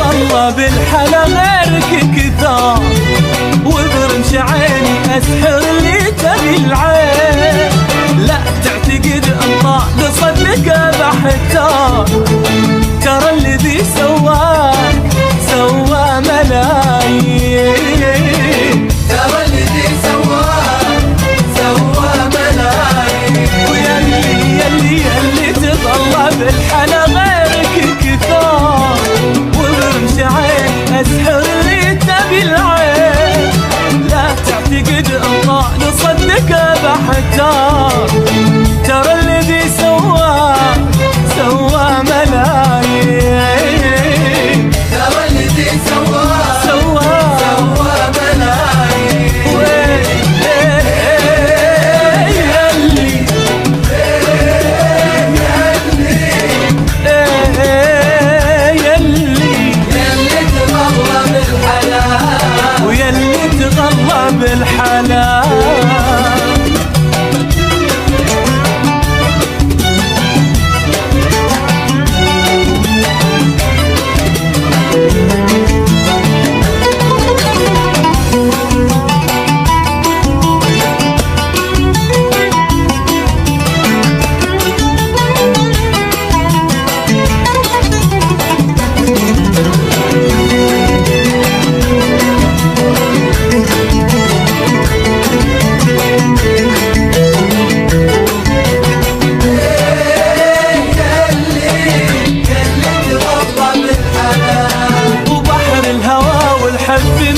والله بالحلا غيرك كثار، وبرمش عيني اسحر اللي تبي العين. لا تعتقد الله لصدق بحتار، ترى الذي سواك سوى ملايين، ترى الذي سواك سوى ملايين. ويلي تظل بالحلا غيرك كثار، وبرمش عين اسحر اللي تبي العين. لا تعتقد الله لصدق بحتار، ترى الذي سواك سوى ملايين، ترى الذي سواك سوى ملايين. ويلي تغلى بالحلال.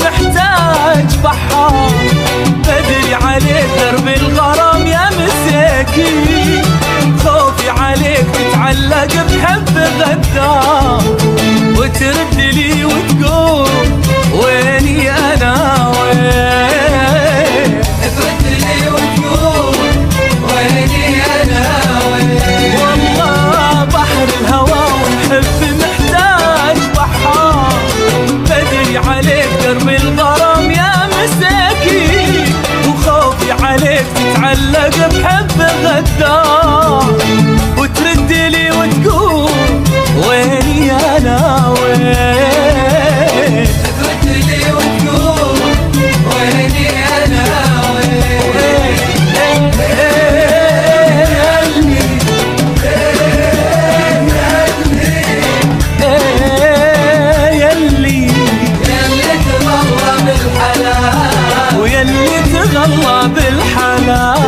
محتاج بحار بدري عليك درب الغرام يا مساكين، خوفي عليك تتعلق بحب غدار، وترد لي وتقول ويني انا وين، ترد لي وتقول ويني انا وين. والله بحر الهوى والحب محتاج بحار بدري عليك درب الغرام يا مساكين، وخوفي عليك تتعلق بحب غدار، وترد لي وتقول ويني انا وين، ترد لي وتقول ويني انا وين. ويلي تغلى بالحلال.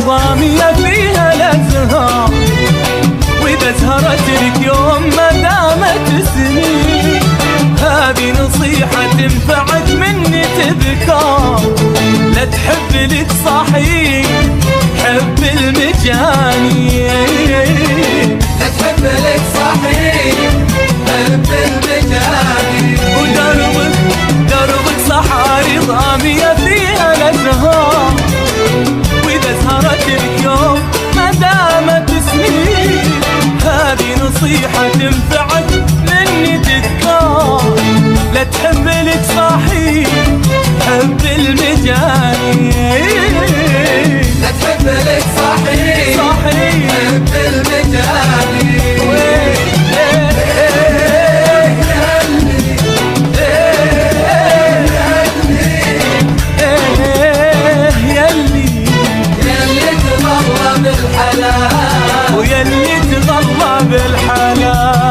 ضامية فيها الازهار، واذا زهرت لك يوم ما دامت سنين، هذه نصيحة تنفعك مني تذكار. لا تحب لك صاحي حب المجانين، لا تحب لك صاحي حب المجانين. ودربك صحاري ضامية فيها الازهار، واذا زهرت لك يوم ما دامت سنين، هذه نصيحة تنفعك مني تذكار. لا تحب لك صاحي حب المجانين، لا تحب لك صاحي حب المجانين. تغلى بالحلال.